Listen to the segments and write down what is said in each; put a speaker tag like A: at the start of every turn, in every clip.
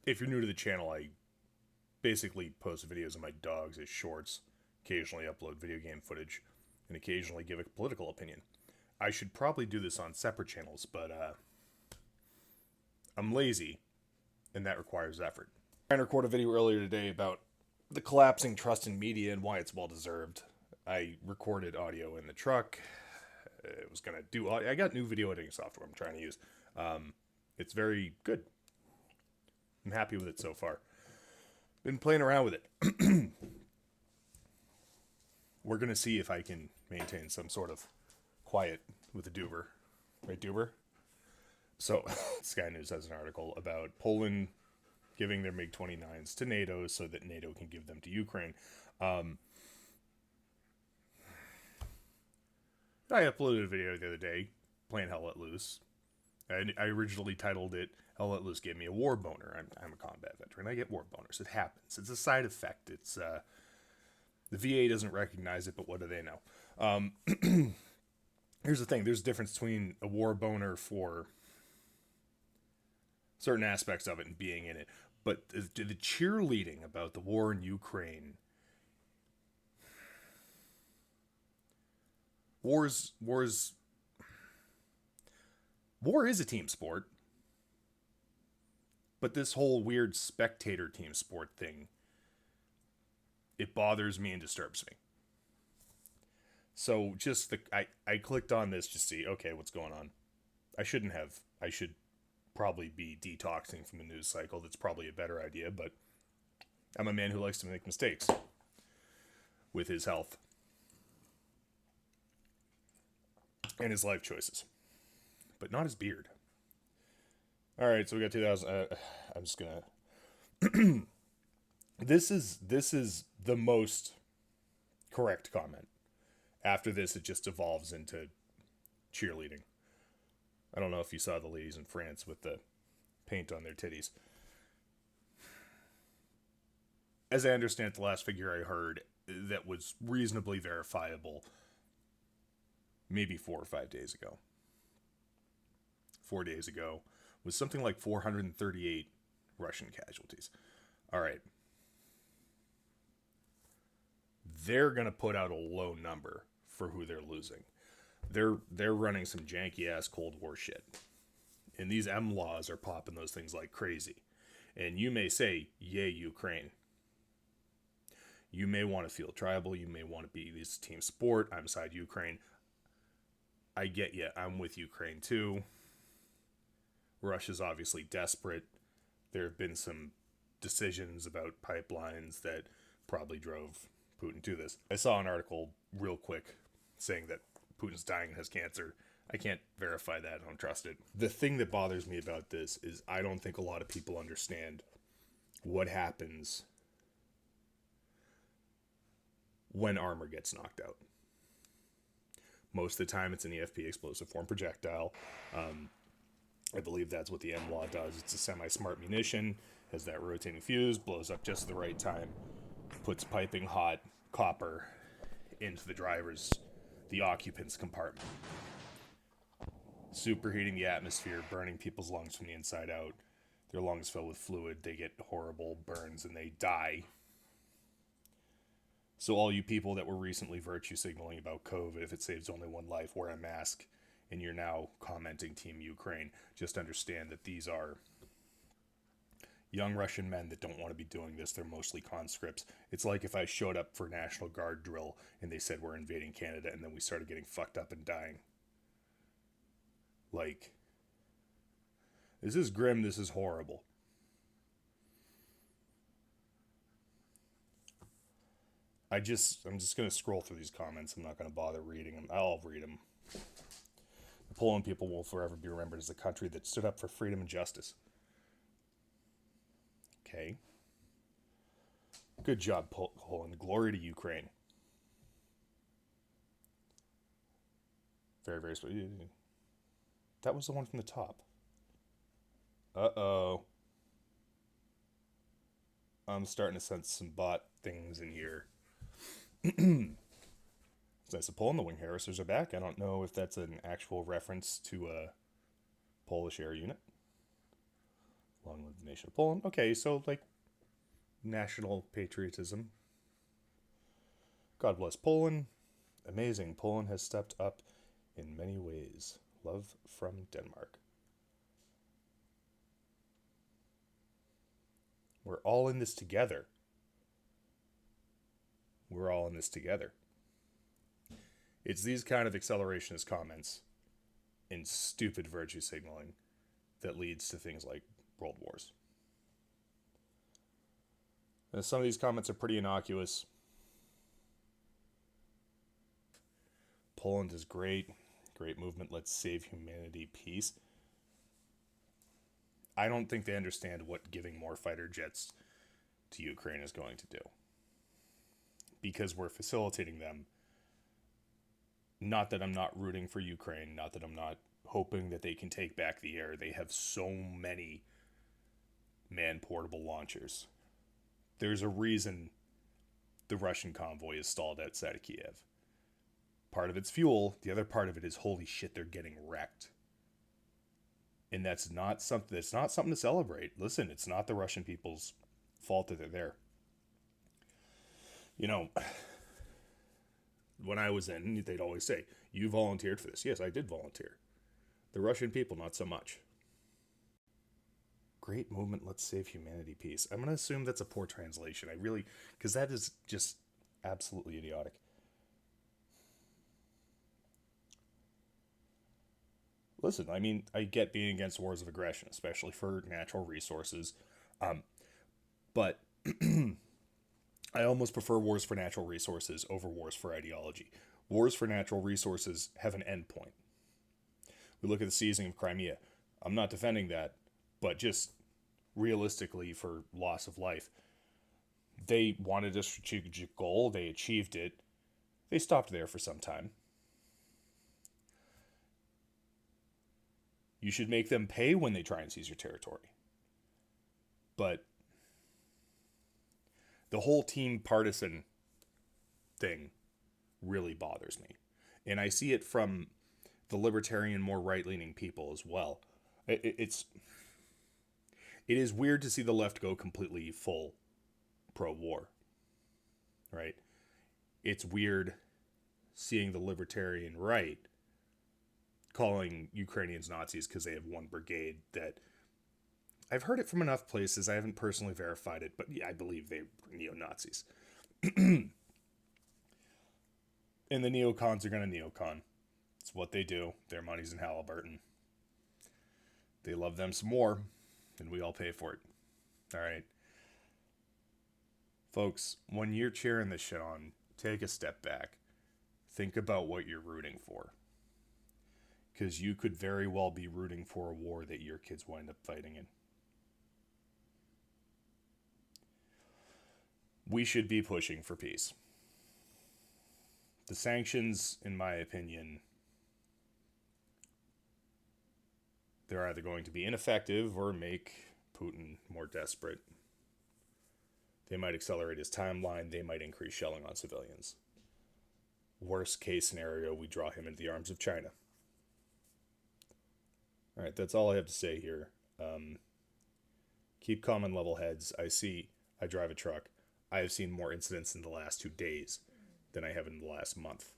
A: if you're new to the channel, I basically post videos of my dogs as shorts, occasionally upload video game footage, and occasionally give a political opinion. I should probably do this on separate channels, but I'm lazy, and that requires effort. I recorded a video earlier today about the collapsing trust in media and why it's well deserved. I recorded audio in the truck. I was gonna do. I got new video editing software I'm trying to use. It's very good. I'm happy with it so far. Been playing around with it. We're gonna see if I can maintain some sort of quiet with the Duber, right, Duber? So, Sky News has an article about Poland giving their MiG-29s to NATO so that NATO can give them to Ukraine. I uploaded a video the other day playing Hell Let Loose. I originally titled it Hell Let Loose gave me a war boner. I'm a combat veteran. I get war boners. It happens. It's a side effect. It's the VA doesn't recognize it, but what do they know? Here's the thing. There's a difference between a war boner for certain aspects of it and being in it. But the cheerleading about the war in Ukraine, war is a team sport, but this whole weird spectator team sport thing, it bothers me and disturbs me. So just I clicked on this to see, okay, what's going on. I shouldn't have. I should probably be detoxing from the news cycle. That's probably a better idea, but I'm a man who likes to make mistakes with his health and his life choices, but not his beard. All right, so we got 2000. I'm just gonna. This is the most correct comment. After this, it just evolves into cheerleading. I don't know if you saw the ladies in France with the paint on their titties. As I understand the last figure I heard that was reasonably verifiable, maybe 4 or 5 days ago. 4 days ago was something like 438 Russian casualties. All right. They're going to put out a low number for who they're losing. They're running some janky ass Cold War shit. And these M laws are popping those things like crazy. And you may say, yay, Ukraine. You may want to feel tribal. You may want to be this team sport. I'm side Ukraine. I get you. I'm with Ukraine too. Russia's obviously desperate. There have been some decisions about pipelines that probably drove Putin to this. I saw an article real quick saying that Putin's dying and has cancer. I can't verify that. I don't trust it. The thing that bothers me about this is I don't think a lot of people understand what happens when armor gets knocked out. Most of the time it's an EFP, explosive form projectile. I believe that's what the M-Law does. It's a semi-smart munition, has that rotating fuse, blows up just at the right time, puts piping hot copper into the occupant's compartment. Superheating the atmosphere, burning people's lungs from the inside out. Their lungs fill with fluid, they get horrible burns, and they die. So all you people that were recently virtue signaling about COVID, if it saves only one life, wear a mask, and you're now commenting Team Ukraine, just understand that these are young Russian men that don't want to be doing this. They're mostly conscripts. It's like if I showed up for National Guard drill and they said we're invading Canada and then we started getting fucked up and dying. Like, this is grim, this is horrible. I'm just going to scroll through these comments. I'm not going to bother reading them. I'll read them. The Poland people will forever be remembered as a country that stood up for freedom and justice. Okay. Good job, Poland. Glory to Ukraine. Very, very sweet. That was the one from the top. Uh-oh. I'm starting to sense some bot things in here. It's nice to pull in the wing harvesters are back. I don't know if that's an actual reference to a Polish air unit. Long live the nation of Poland. Okay, so like national patriotism. God bless Poland. Amazing. Poland has stepped up in many ways. Love from Denmark. We're all in this together. We're all in this together. It's these kind of accelerationist comments and stupid virtue signaling that leads to things like world wars. And some of these comments are pretty innocuous. Poland is great. Great movement. Let's save humanity. Peace. I don't think they understand what giving more fighter jets to Ukraine is going to do. Because we're facilitating them. Not that I'm not rooting for Ukraine. Not that I'm not hoping that they can take back the air. They have so many man-portable launchers. There's a reason the Russian convoy is stalled outside of Kiev. Part of it's fuel. The other part of it is, holy shit, they're getting wrecked. And that's not something to celebrate. Listen, it's not the Russian people's fault that they're there. You know, when I was in, they'd always say, you volunteered for this. Yes, I did volunteer. The Russian people, not so much. Great movement, let's save humanity. Peace. I'm going to assume that's a poor translation. Because that is just absolutely idiotic. Listen, I mean, I get being against wars of aggression, especially for natural resources. But I almost prefer wars for natural resources over wars for ideology. Wars for natural resources have an end point. We look at the seizing of Crimea. I'm not defending that, but just realistically for loss of life. They wanted a strategic goal. They achieved it. They stopped there for some time. You should make them pay when they try and seize your territory. But the whole team partisan thing really bothers me. And I see it from the libertarian, more right-leaning people as well. It is weird to see the left go completely full pro-war, right? It's weird seeing the libertarian right calling Ukrainians Nazis because they have one brigade that... I've heard it from enough places. I haven't personally verified it, but yeah, I believe they're neo-Nazis. And the neocons are going to neocon. It's what they do. Their money's in Halliburton. They love them some more, and we all pay for it. All right. Folks, when you're cheering this shit on, take a step back. Think about what you're rooting for. Because you could very well be rooting for a war that your kids wind up fighting in. We should be pushing for peace. The sanctions, in my opinion, they're either going to be ineffective or make Putin more desperate. They might accelerate his timeline. They might increase shelling on civilians. Worst case scenario, we draw him into the arms of China. All right, that's all I have to say here. Keep calm and level heads. I drive a truck. I have seen more incidents in the last 2 days than I have in the last month.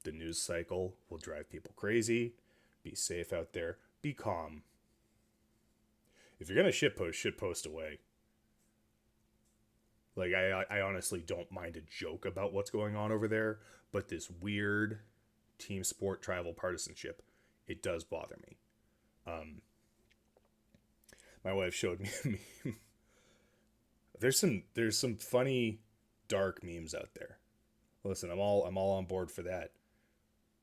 A: The news cycle will drive people crazy. Be safe out there. Be calm. If you're going to shitpost away. Like, I honestly don't mind a joke about what's going on over there, but this weird team sport tribal partisanship, it does bother me. My wife showed me a meme. There's some funny dark memes out there. Listen, I'm all on board for that,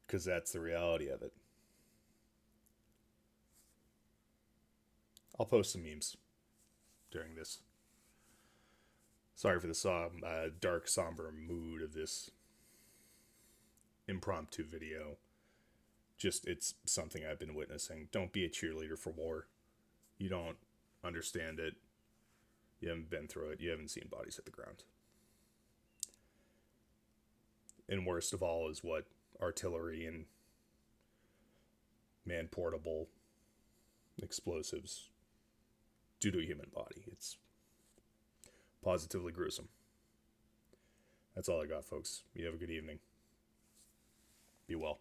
A: because that's the reality of it. I'll post some memes during this. Sorry for the dark, somber mood of this impromptu video. Just, it's something I've been witnessing. Don't be a cheerleader for war. You don't understand it. You haven't been through it. You haven't seen bodies hit the ground. And worst of all is what artillery and man-portable explosives do to a human body. It's positively gruesome. That's all I got, folks. You have a good evening. Be well.